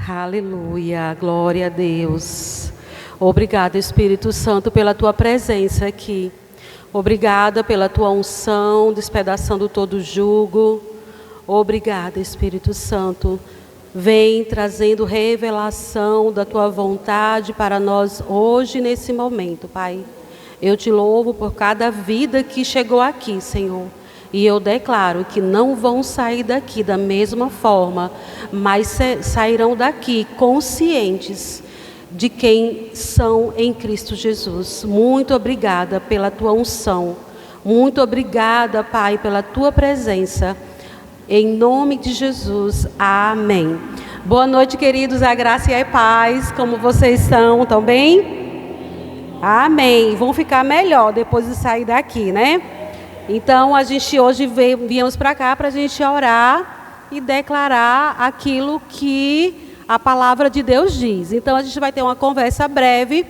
Aleluia, glória a Deus. Obrigada, Espírito Santo, pela tua presença aqui. Obrigada pela tua unção, despedaçando todo jugo. Obrigada, Espírito Santo. Vem trazendo revelação da tua vontade para nós hoje, nesse momento, Pai. Eu te louvo por cada vida que chegou aqui, Senhor. E eu declaro que não vão sair daqui da mesma forma, mas sairão daqui conscientes de quem são em Cristo Jesus. Muito obrigada pela tua unção. Muito obrigada, Pai, pela tua presença. Em nome de Jesus. Amém. Boa noite, queridos. A graça e a paz. Como vocês estão? Estão bem? Amém. Vão ficar melhor depois de sair daqui, né? Então, a gente hoje viemos para cá para a gente orar e declarar aquilo que a palavra de Deus diz. Então, a gente vai ter uma conversa breve.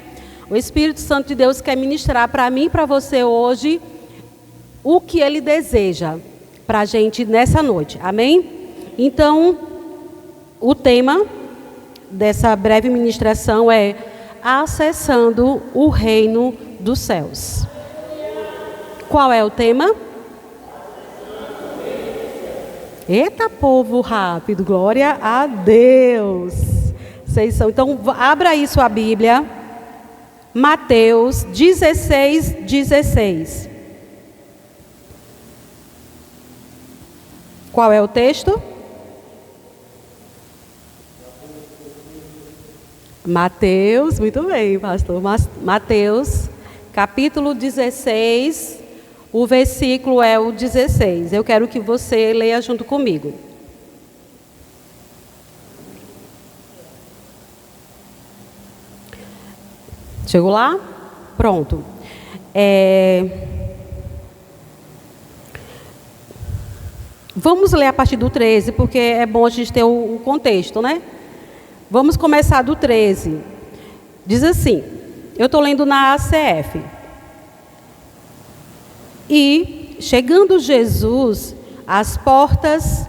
O Espírito Santo de Deus quer ministrar para mim e para você hoje o que Ele deseja para a gente nessa noite. Amém? Então, o tema dessa breve ministração é acessando o reino dos céus. Qual é o tema? Eita, povo rápido, glória a Deus. Vocês são. Então, abra aí sua Bíblia. Mateus 16:16. Qual é o texto? Mateus, muito bem, pastor. Mateus, capítulo 16. O versículo é o 16. Eu quero que você leia junto comigo. Chegou lá? Pronto. Vamos ler a partir do 13, porque é bom a gente ter o contexto, né? Vamos começar do 13. Diz assim, eu estou lendo na ACF. E, chegando Jesus às partes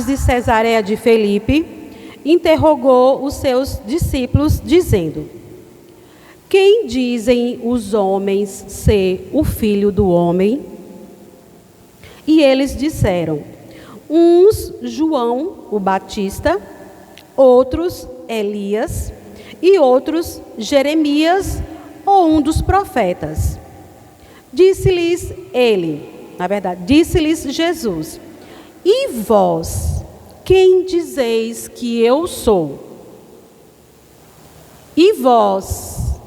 de Cesareia de Filipe, interrogou os seus discípulos, dizendo: quem dizem os homens ser o Filho do Homem? E eles disseram: uns João o Batista, outros Elias, e outros Jeremias ou um dos profetas. Disse-lhes Jesus: e vós, quem dizeis que eu sou? E vós,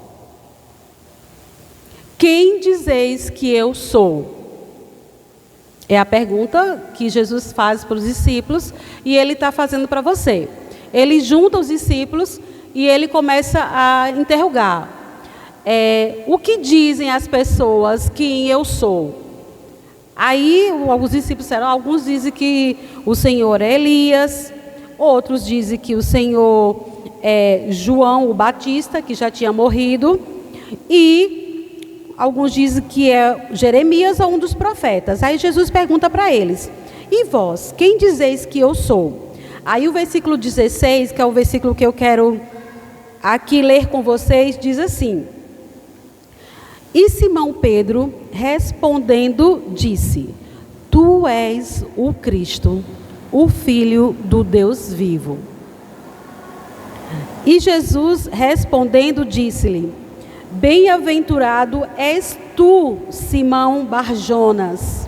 quem dizeis que eu sou? É a pergunta que Jesus faz para os discípulos e Ele está fazendo para você. Ele junta os discípulos e Ele começa a interrogar. O que dizem as pessoas que eu sou? Aí alguns discípulos disseram, alguns dizem que o Senhor é Elias, outros dizem que o Senhor é João o Batista, que já tinha morrido, e alguns dizem que é Jeremias ou um dos profetas. Aí Jesus pergunta para eles: e vós, quem dizeis que eu sou? Aí o versículo 16, que é o versículo que eu quero aqui ler com vocês, diz assim: e Simão Pedro, respondendo, disse: tu és o Cristo, o Filho do Deus vivo. E Jesus, respondendo, disse-lhe: bem-aventurado és tu, Simão Barjonas,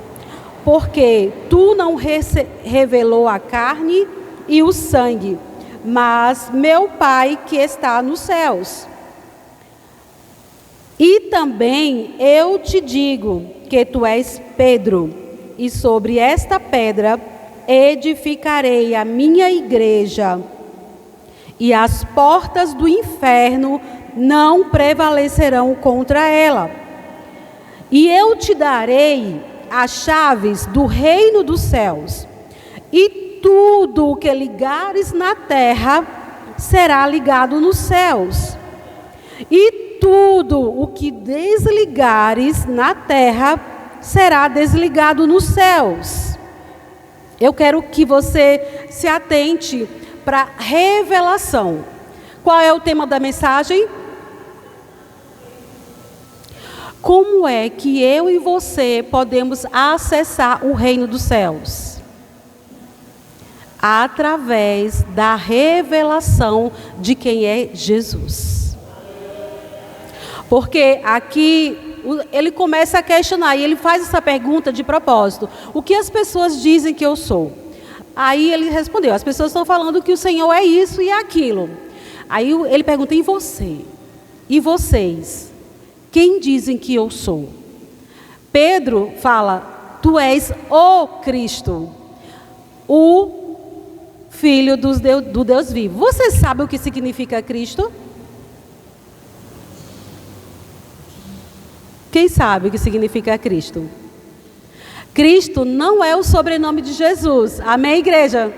porque tu não revelou a carne e o sangue, mas meu Pai que está nos céus. E também eu te digo que tu és Pedro, e sobre esta pedra edificarei a minha igreja, e as portas do inferno não prevalecerão contra ela. E eu te darei as chaves do reino dos céus, e tudo o que ligares na terra será ligado nos céus, e tudo o que desligares na terra será desligado nos céus. Eu quero que você se atente para revelação. Qual é o tema da mensagem? Como é que eu e você podemos acessar o reino dos céus? Através da revelação de quem é Jesus. Porque aqui ele começa a questionar, e ele faz essa pergunta de propósito: o que as pessoas dizem que eu sou? Aí ele respondeu: as pessoas estão falando que o Senhor é isso e aquilo. Aí ele pergunta: e você? E vocês? Quem dizem que eu sou? Pedro fala: tu és o Cristo, o Filho do Deus vivo. Você sabe o que significa Cristo? Quem sabe o que significa Cristo? Cristo não é o sobrenome de Jesus. Amém, igreja?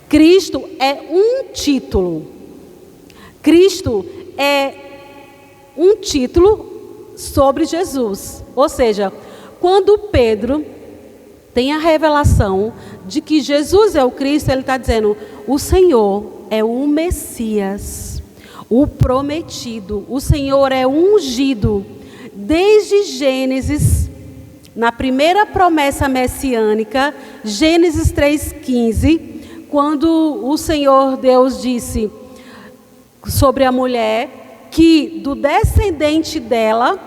Cristo é um título. Cristo é um título sobre Jesus. Ou seja, quando Pedro tem a revelação de que Jesus é o Cristo, ele está dizendo: o Senhor é o Messias, o prometido, o Senhor é o ungido. Desde Gênesis, na primeira promessa messiânica, Gênesis 3,15, quando o Senhor Deus disse sobre a mulher que do descendente dela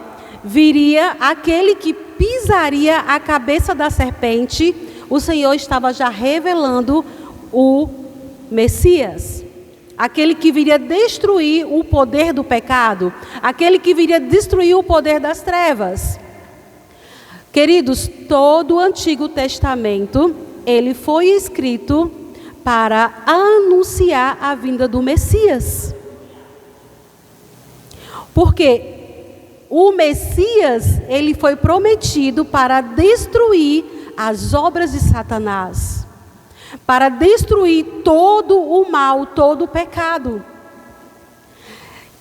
viria aquele que pisaria a cabeça da serpente, o Senhor estava já revelando o Messias. Aquele que viria destruir o poder do pecado, aquele que viria destruir o poder das trevas. Queridos, todo o Antigo Testamento, ele foi escrito para anunciar a vinda do Messias. Porque o Messias, ele foi prometido para destruir as obras de Satanás, para destruir todo o mal, todo o pecado.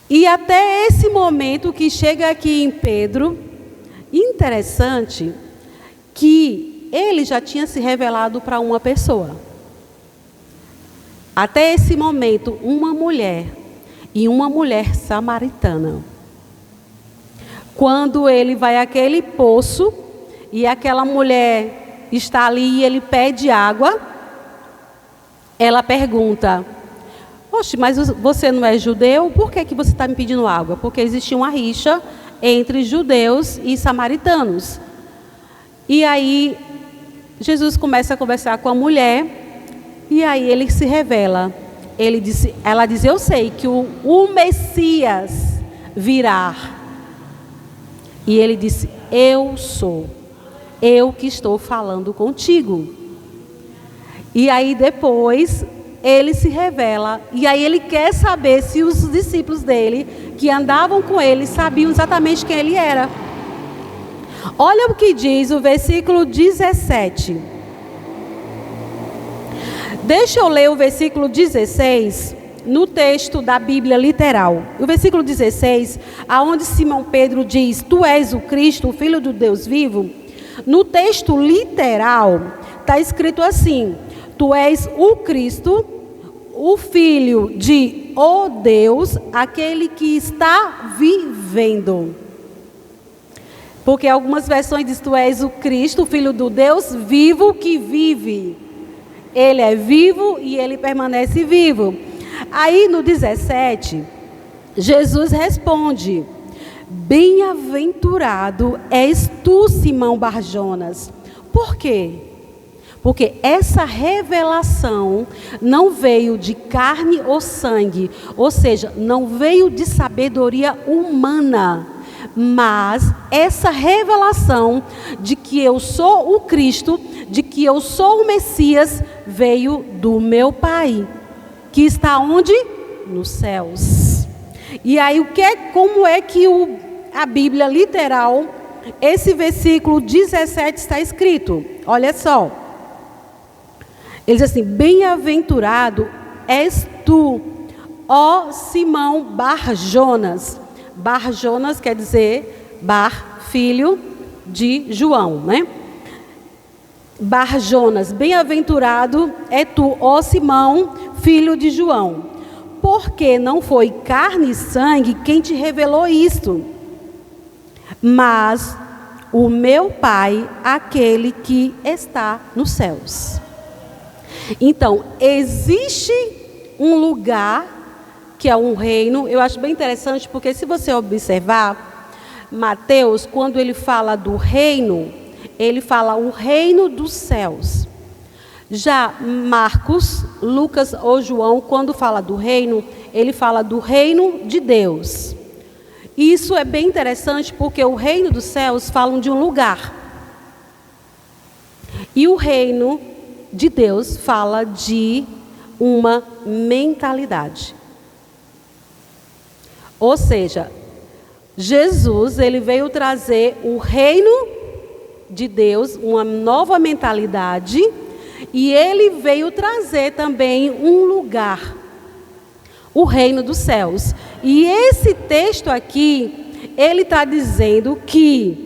E até esse momento que chega aqui em Pedro, interessante que ele já tinha se revelado para uma pessoa. Até esse momento, uma mulher, e uma mulher samaritana. Quando ele vai àquele poço, e aquela mulher está ali e ele pede água, ela pergunta: oxe, mas você não é judeu? Por que você está me pedindo água? Porque existia uma rixa entre judeus e samaritanos. E aí, Jesus começa a conversar com a mulher, e aí ele se revela. Ela diz: eu sei que o Messias virá. E ele disse: eu sou, eu que estou falando contigo. E aí depois ele se revela, e aí ele quer saber se os discípulos dele, que andavam com ele, sabiam exatamente quem ele era. Olha o que diz o versículo 17. Deixa eu ler o versículo 16 no texto da Bíblia literal. O versículo 16, aonde Simão Pedro diz: tu és o Cristo, o Filho do Deus vivo. No texto literal está escrito assim: tu és o Cristo, o Filho de o Deus, aquele que está vivendo. Porque algumas versões dizem: tu és o Cristo, o Filho do Deus vivo que vive. Ele é vivo e ele permanece vivo. Aí no 17, Jesus responde: bem-aventurado és tu, Simão Barjonas. Por quê? Porque essa revelação não veio de carne ou sangue, ou seja, não veio de sabedoria humana, mas essa revelação de que eu sou o Cristo, de que eu sou o Messias, veio do meu Pai, que está onde? Nos céus. E aí como é que a Bíblia literal, esse versículo 17 está escrito? Olha só. Ele diz assim: bem-aventurado és tu, ó Simão Barjonas. Barjonas quer dizer filho de João, né? Bar-Jonas, bem-aventurado é tu, ó Simão, filho de João, porque não foi carne e sangue quem te revelou isto, mas o meu Pai, aquele que está nos céus. Então, existe um lugar que é um reino. Eu acho bem interessante, porque se você observar, Mateus, quando ele fala do reino, ele fala o reino dos céus. Já Marcos, Lucas ou João, quando fala do reino, ele fala do reino de Deus. E isso é bem interessante, porque o reino dos céus falam de um lugar. E o reino de Deus fala de uma mentalidade. Ou seja, Jesus, ele veio trazer o reino de Deus, uma nova mentalidade, e ele veio trazer também um lugar, o reino dos céus. E esse texto aqui, ele está dizendo que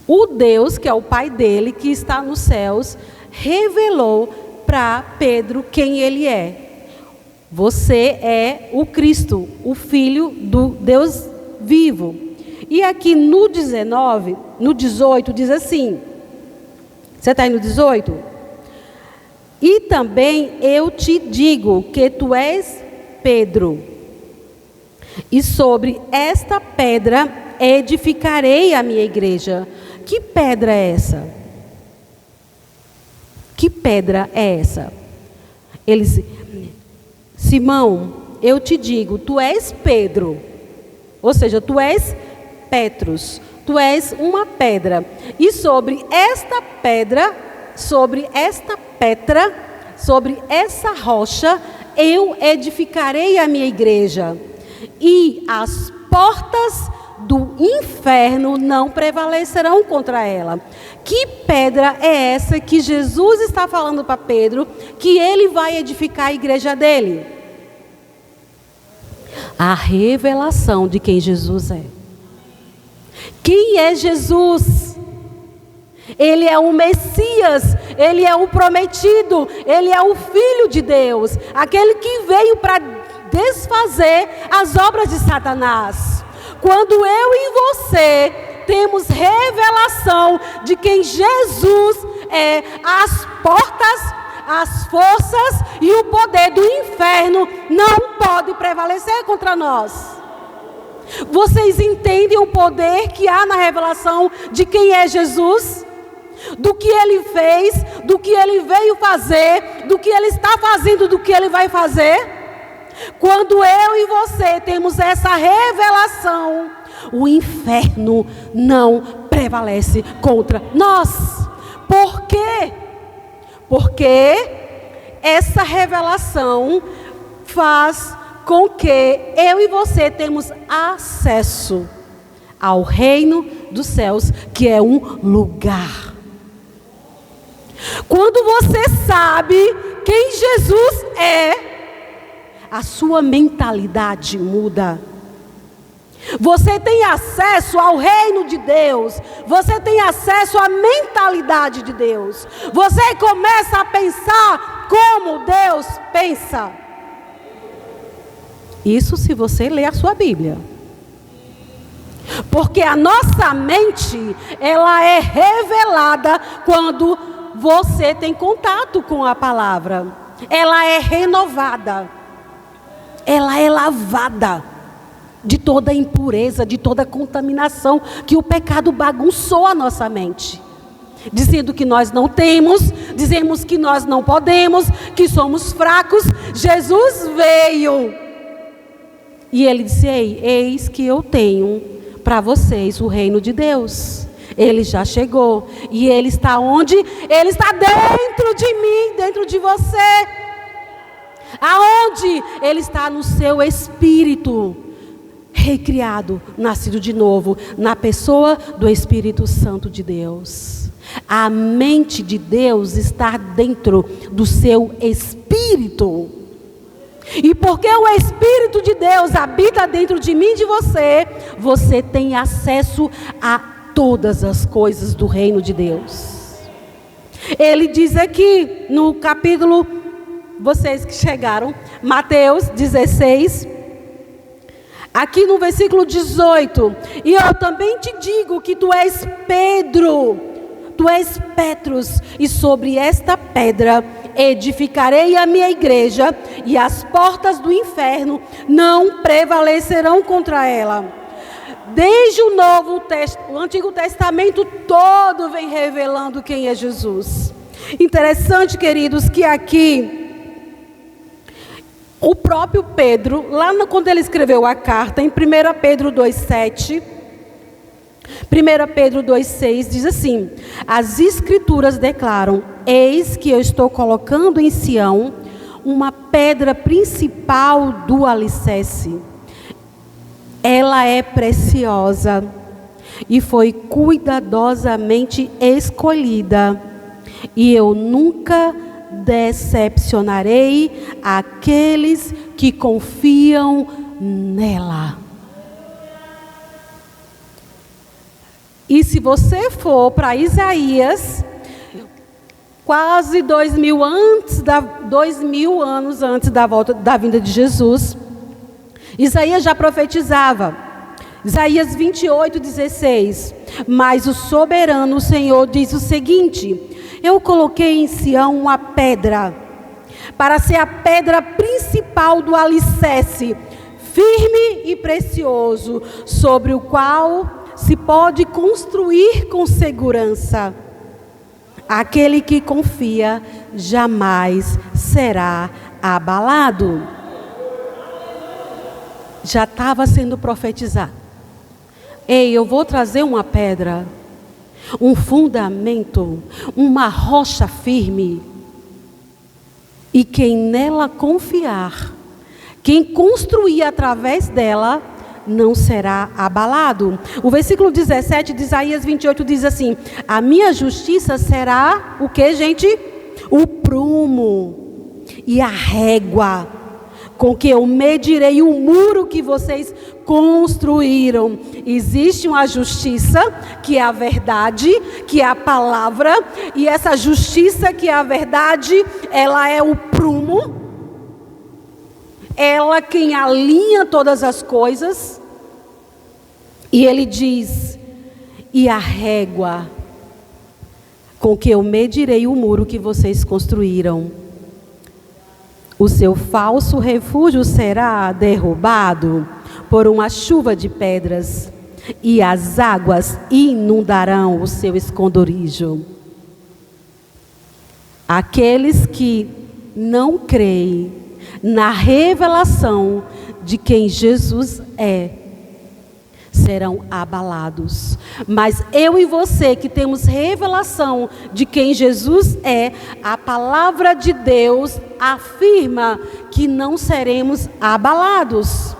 o Deus, que é o Pai dele, que está nos céus, revelou para Pedro quem ele é. Você é o Cristo, o Filho do Deus vivo. E aqui no 19, no 18, diz assim. Você está aí no 18? E também eu te digo que tu és Pedro, e sobre esta pedra edificarei a minha igreja. Que pedra é essa? Que pedra é essa? Eles... Simão, eu te digo, tu és Pedro, ou seja, tu és Petros, tu és uma pedra, e sobre esta pedra, sobre essa rocha, eu edificarei a minha igreja, e as portas do inferno não prevalecerão contra ela. Que pedra é essa que Jesus está falando para Pedro, que ele vai edificar a igreja dele? A revelação de quem Jesus é. Quem é Jesus? Ele é o Messias, ele é o prometido, ele é o Filho de Deus, aquele que veio para desfazer as obras de Satanás. Quando eu e você temos revelação de quem Jesus é, as portas, as forças e o poder do inferno não pode prevalecer contra nós. Vocês entendem o poder que há na revelação de quem é Jesus? Do que ele fez, do que ele veio fazer, do que ele está fazendo, do que ele vai fazer? Quando eu e você temos essa revelação, o inferno não prevalece contra nós. Por quê? Porque essa revelação faz com que eu e você temos acesso ao reino dos céus, que é um lugar. Quando você sabe quem Jesus é, a sua mentalidade muda. Você tem acesso ao reino de Deus. Você tem acesso à mentalidade de Deus. Você começa a pensar como Deus pensa. Isso se você ler a sua Bíblia. Porque a nossa mente, ela é revelada quando você tem contato com a palavra. Ela é renovada. Ela é lavada de toda impureza, de toda contaminação que o pecado bagunçou a nossa mente. Dizendo que nós não temos, dizemos que nós não podemos, que somos fracos. Jesus veio e ele disse: ei, eis que eu tenho para vocês o reino de Deus. Ele já chegou. E ele está onde? Ele está dentro de mim, dentro de você. Aonde? Ele está no seu espírito, recriado, nascido de novo, na pessoa do Espírito Santo de Deus. A mente de Deus está dentro do seu espírito. E porque o Espírito de Deus habita dentro de mim e de você, você tem acesso a todas as coisas do reino de Deus. Ele diz aqui no capítulo, vocês que chegaram, Mateus 16, aqui no versículo 18: e eu também te digo que tu és Pedro, tu és Petrus, e sobre esta pedra edificarei a minha igreja, e as portas do inferno não prevalecerão contra ela. Desde o Antigo Testamento todo vem revelando quem é Jesus. Interessante, queridos, que aqui o próprio Pedro, quando ele escreveu a carta, em 1 Pedro 2,7, 1 Pedro 2,6, diz assim: as Escrituras declaram: eis que eu estou colocando em Sião uma pedra principal do alicerce. Ela é preciosa e foi cuidadosamente escolhida, e eu nunca decepcionarei aqueles que confiam nela. E se você for para Isaías, quase 2000 anos antes da vinda de Jesus, Isaías já profetizava. Isaías 28:16. Mas o soberano Senhor diz o seguinte: eu coloquei em Sião uma pedra, para ser a pedra principal do alicerce, firme e precioso, sobre o qual se pode construir com segurança. Aquele que confia jamais será abalado. Já estava sendo profetizado. Ei, eu vou trazer uma pedra, um fundamento, uma rocha firme, e quem nela confiar, quem construir através dela, não será abalado. O versículo 17 de Isaías 28 diz assim: a minha justiça será o que, gente? O prumo e a régua com que eu medirei o muro que vocês construíram. Existe uma justiça, que é a verdade, que é a palavra, e essa justiça, que é a verdade, ela é o prumo, ela quem alinha todas as coisas. E ele diz: e a régua com que eu medirei o muro que vocês construíram. O seu falso refúgio será derrubado por uma chuva de pedras, e as águas inundarão o seu esconderijo. Aqueles que não creem na revelação de quem Jesus é, serão abalados. Mas eu e você que temos revelação de quem Jesus é, a palavra de Deus afirma que não seremos abalados.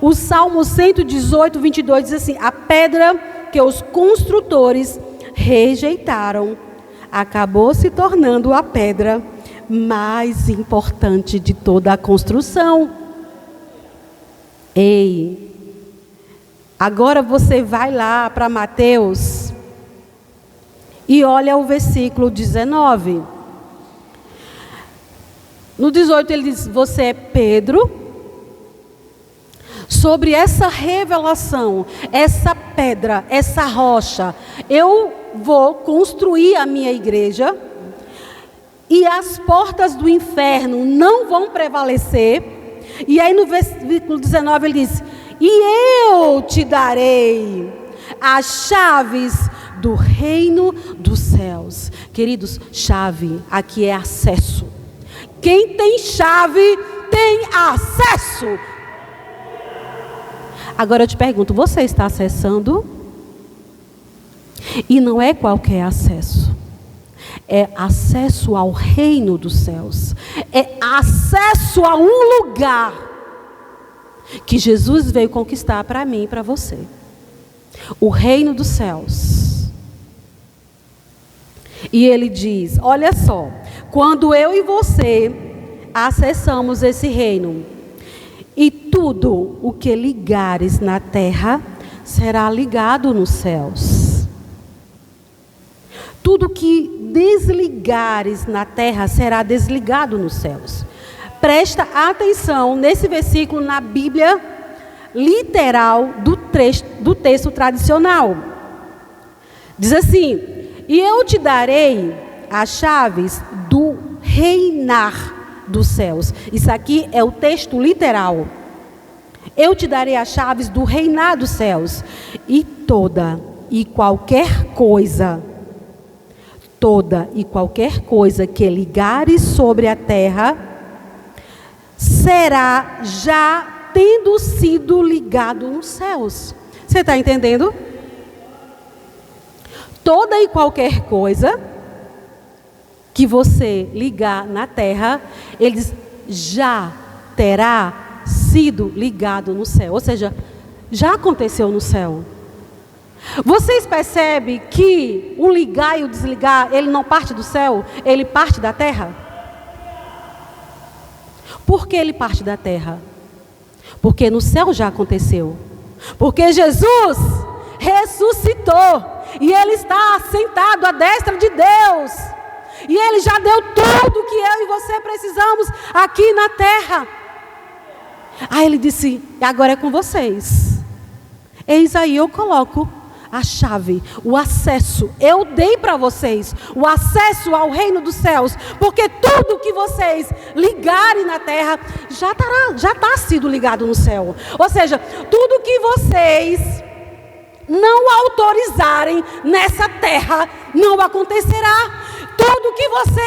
O Salmo 118, 22 diz assim: a pedra que os construtores rejeitaram acabou se tornando a pedra mais importante de toda a construção. Ei, agora você vai lá para Mateus e olha o versículo 19. No 18 ele diz: você é Pedro. Sobre essa revelação, essa pedra, essa rocha, eu vou construir a minha igreja, e as portas do inferno não vão prevalecer. E aí no versículo 19 ele diz: e eu te darei as chaves do reino dos céus. Queridos, chave aqui é acesso. Quem tem chave tem acesso. Agora eu te pergunto: você está acessando? E não é qualquer acesso. É acesso ao reino dos céus. É acesso a um lugar que Jesus veio conquistar para mim e para você. O reino dos céus. E ele diz: olha só, quando eu e você acessamos esse reino, e tudo o que ligares na terra será ligado nos céus. Tudo que desligares na terra será desligado nos céus. Presta atenção nesse versículo na Bíblia literal do texto tradicional. Diz assim: e eu te darei as chaves do reinar dos céus. Isso aqui é o texto literal. Eu te darei as chaves do reinar dos céus. E toda e qualquer coisa que ligares sobre a terra, será já tendo sido ligado nos céus. Você está entendendo? Toda e qualquer coisa que você ligar na terra, ele diz, já terá sido ligado no céu. Ou seja, já aconteceu no céu. Vocês percebem que o ligar e o desligar, ele não parte do céu, ele parte da terra? Por que ele parte da terra? Porque no céu já aconteceu. Porque Jesus ressuscitou e ele está sentado à destra de Deus. E ele já deu tudo que eu e você precisamos aqui na terra. Aí ele disse, agora é com vocês. Eis aí eu coloco a chave, o acesso. Eu dei para vocês o acesso ao reino dos céus. Porque tudo que vocês ligarem na terra já está sido ligado no céu. Ou seja, tudo que vocês não autorizarem nessa terra não acontecerá. Tudo que você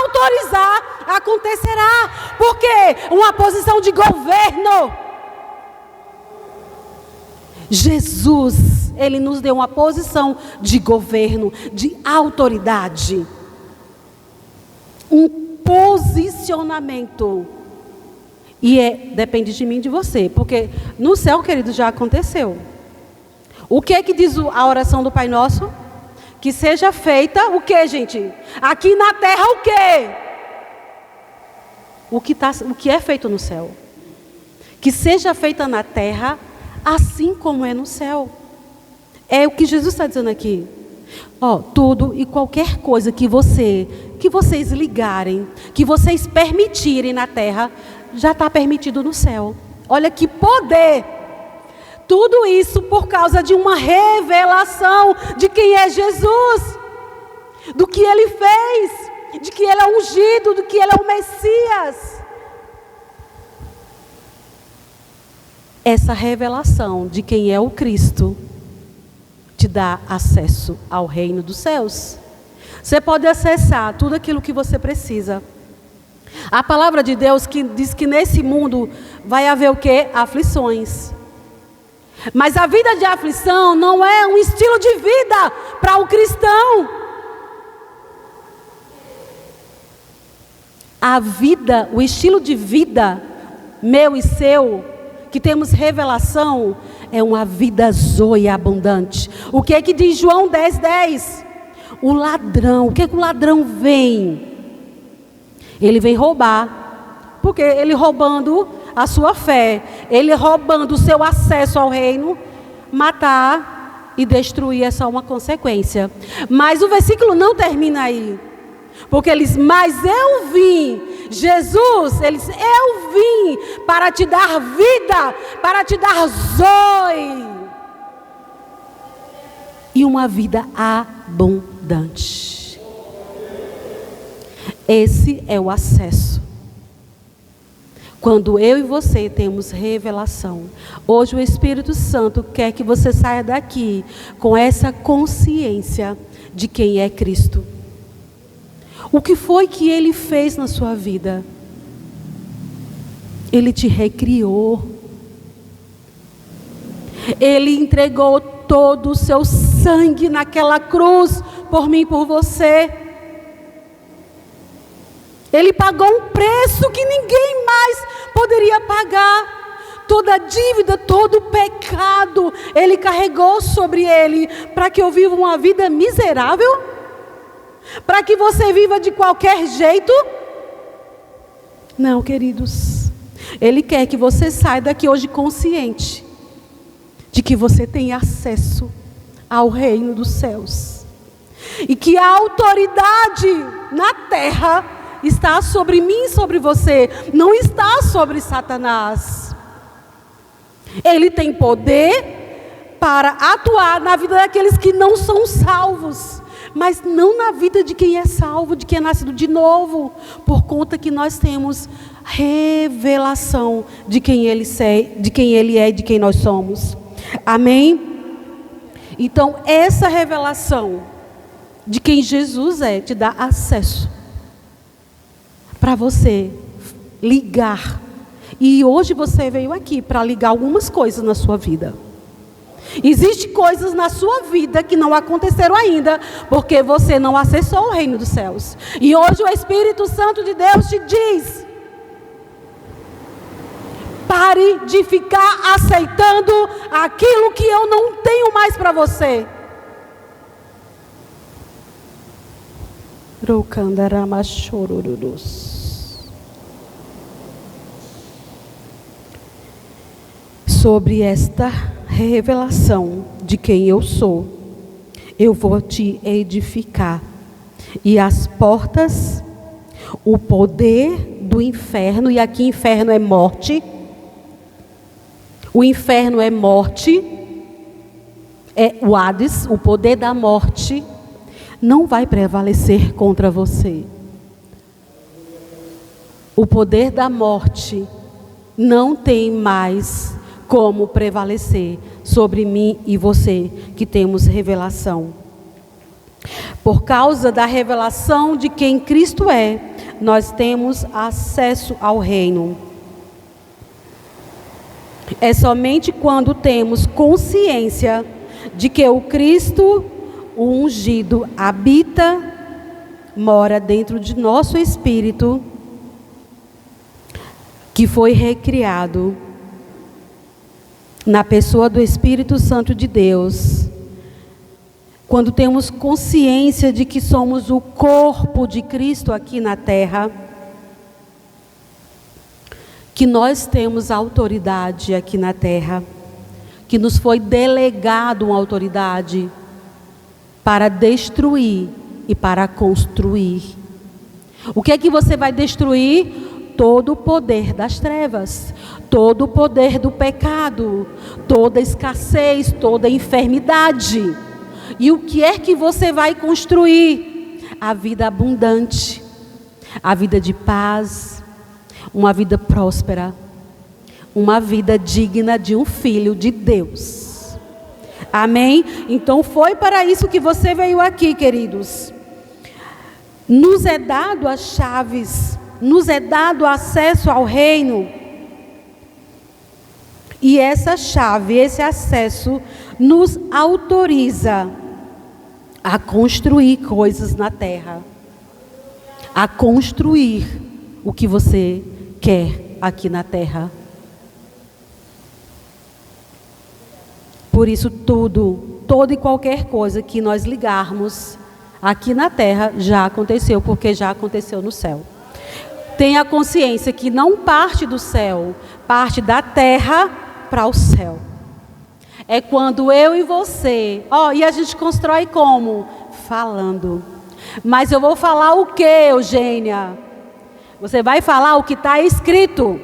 autorizar acontecerá. Porque uma posição de governo. Jesus, ele nos deu uma posição de governo, de autoridade. Um posicionamento. E depende de mim e de você. Porque no céu, querido, já aconteceu. O que é que diz a oração do Pai Nosso? Que seja feita o que, gente? Aqui na terra o quê? O que é feito no céu. Que seja feita na terra assim como é no céu. É o que Jesus está dizendo aqui. Tudo e qualquer coisa que vocês ligarem, que vocês permitirem na terra, já está permitido no céu. Olha que poder! Tudo isso por causa de uma revelação de quem é Jesus, do que Ele fez, de que Ele é ungido, do que Ele é o Messias. Essa revelação de quem é o Cristo te dá acesso ao reino dos céus. Você pode acessar tudo aquilo que você precisa. A palavra de Deus que diz que nesse mundo vai haver o quê? Aflições. Mas a vida de aflição não é um estilo de vida para o cristão. A vida, o estilo de vida meu e seu, que temos revelação, é uma vida zoe abundante. O que é que diz João 10:10? O ladrão, o que é que o ladrão vem? Ele vem roubar, porque ele roubando a sua fé, ele roubando o seu acesso ao reino, matar e destruir é só uma consequência. Mas o versículo não termina aí. Porque ele diz, mas eu vim, Jesus, ele diz, eu vim para te dar vida, para te dar zoe. E uma vida abundante. Esse é o acesso. Quando eu e você temos revelação. Hoje o Espírito Santo quer que você saia daqui com essa consciência de quem é Cristo. O que foi que Ele fez na sua vida? Ele te recriou. Ele entregou todo o seu sangue naquela cruz por mim e por você. Ele pagou um preço que ninguém mais poderia pagar. Toda a dívida, todo o pecado, Ele carregou sobre Ele, para que eu viva uma vida miserável? Para que você viva de qualquer jeito? Não, queridos. Ele quer que você saia daqui hoje consciente de que você tem acesso ao reino dos céus. E que a autoridade na terra está sobre mim e sobre você, não está sobre Satanás. Ele tem poder para atuar na vida daqueles que não são salvos, mas não na vida de quem é salvo, de quem é nascido de novo, por conta que nós temos revelação de quem Ele é, de quem nós somos. Amém? Então, essa revelação de quem Jesus é, te dá acesso para você ligar. E hoje você veio aqui para ligar algumas coisas na sua vida. Existem coisas na sua vida que não aconteceram ainda, porque você não acessou o reino dos céus. E hoje o Espírito Santo de Deus te diz: pare de ficar aceitando aquilo que eu não tenho mais para você. Sobre esta revelação de quem eu sou, eu vou te edificar, e as portas, o poder do inferno, e aqui inferno é morte, o inferno é morte, é o Hades, o poder da morte, não vai prevalecer contra você. O poder da morte não tem mais como prevalecer sobre mim e você, que temos revelação. Por causa da revelação de quem Cristo é, nós temos acesso ao reino. É somente quando temos consciência de que o Cristo, o ungido, habita, mora dentro de nosso espírito, que foi recriado na pessoa do Espírito Santo de Deus. Quando temos consciência de que somos o corpo de Cristo aqui na terra, que nós temos autoridade aqui na terra, que nos foi delegado uma autoridade para destruir e para construir. O que é que você vai destruir? Todo o poder das trevas, todo o poder do pecado, toda escassez, toda enfermidade. E o que é que você vai construir? A vida abundante, a vida de paz, uma vida próspera, uma vida digna de um filho de Deus. Amém? Então foi para isso que você veio aqui, queridos. Nos é dado as chaves, nos é dado acesso ao reino. E essa chave, esse acesso, nos autoriza a construir coisas na terra, a construir o que você quer aqui na terra. Por isso toda e qualquer coisa que nós ligarmos aqui na terra já aconteceu, porque já aconteceu no céu. Tenha consciência que não parte do céu, parte da terra para o céu. É quando eu e você, e a gente constrói como? Falando. Mas eu vou falar o que, Eugênia? Você vai falar o que está escrito.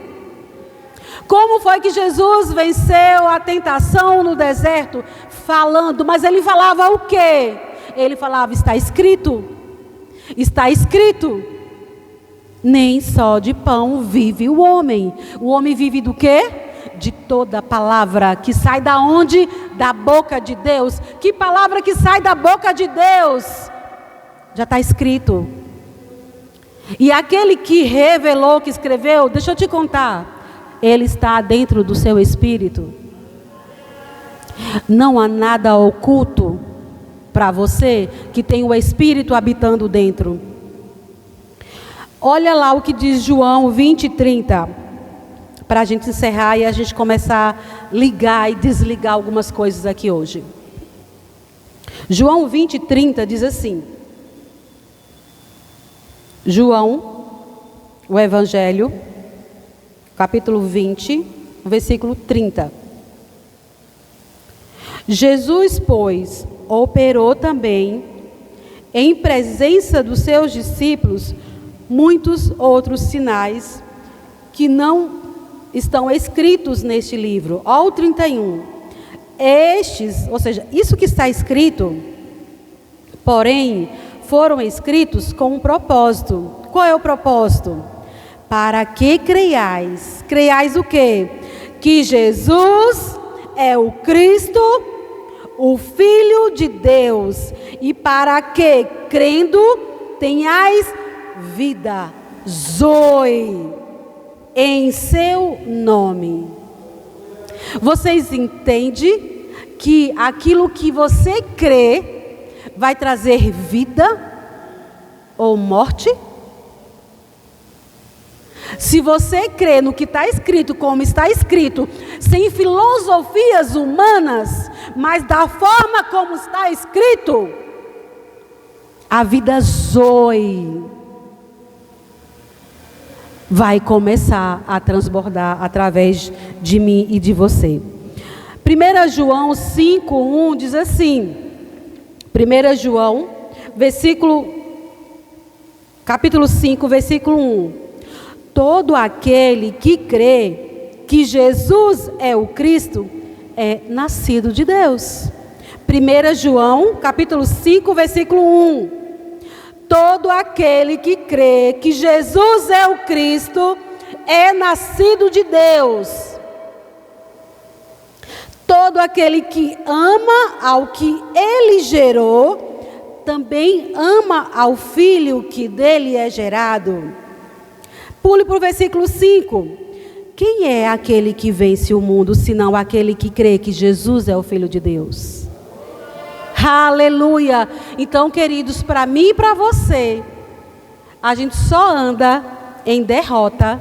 Como foi que Jesus venceu a tentação no deserto? Falando. Mas ele falava o quê? Ele falava, está escrito. Está escrito. Nem só de pão vive o homem. O homem vive do quê? De toda palavra que sai da onde? Da boca de Deus. Que palavra que sai da boca de Deus? Já está escrito. E aquele que revelou, que escreveu, deixa eu te contar, ele está dentro do seu espírito. Não há nada oculto para você que tem o Espírito habitando dentro. Olha lá o que diz João 20:30, para a gente encerrar e a gente começar a ligar e desligar algumas coisas aqui hoje. João 20:30 diz assim, João, o Evangelho, capítulo 20, versículo 30. Jesus, pois, operou também em presença dos seus discípulos, muitos outros sinais que não estão escritos neste livro. Ó, o 31. Estes, ou seja, isso que está escrito, porém, foram escritos com um propósito. Qual é o propósito? Para que creiais. Creiais o quê? Que Jesus é o Cristo, o Filho de Deus. E para que, crendo, tenhais vida, Zoe, em seu nome. Vocês entendem que aquilo que você crê vai trazer vida ou morte? Se você crê no que está escrito, como está escrito, sem filosofias humanas, mas da forma como está escrito, a vida Zoe vai começar a transbordar através de mim e de você. 1 João 5:1 diz assim, 1 João, capítulo 5, versículo 1. Todo aquele que crê que Jesus é o Cristo é nascido de Deus. 1 João, capítulo 5, versículo 1. Todo aquele que crê que Jesus é o Cristo é nascido de Deus. Todo aquele que ama ao que Ele gerou, também ama ao Filho que dele é gerado. Pule para o versículo 5. Quem é aquele que vence o mundo, senão aquele que crê que Jesus é o Filho de Deus? Aleluia! Então, queridos, para mim e para você, a gente só anda em derrota,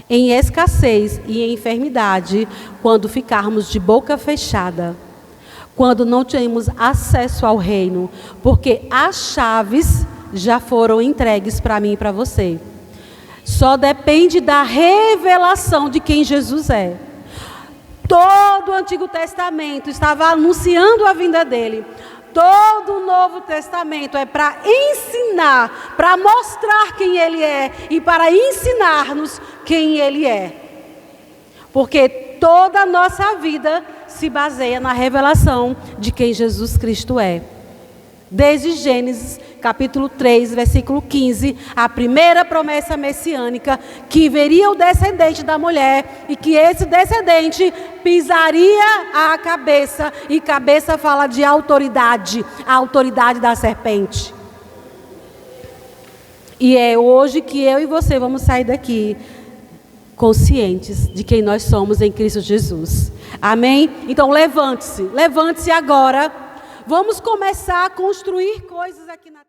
em escassez e em enfermidade quando ficarmos de boca fechada, quando não temos acesso ao reino, porque as chaves já foram entregues para mim e para você. Só depende da revelação de quem Jesus é. Todo o Antigo Testamento estava anunciando a vinda dele. Todo o Novo Testamento é para ensinar, para mostrar quem ele é e para ensinar-nos quem ele é. Porque toda a nossa vida se baseia na revelação de quem Jesus Cristo é. Desde Gênesis, capítulo 3, versículo 15, a primeira promessa messiânica, que veria o descendente da mulher, e que esse descendente pisaria a cabeça, e cabeça fala de autoridade, a autoridade da serpente. E é hoje que eu e você vamos sair daqui conscientes de quem nós somos em Cristo Jesus. Amém? Então levante-se agora. Vamos começar a construir coisas aqui na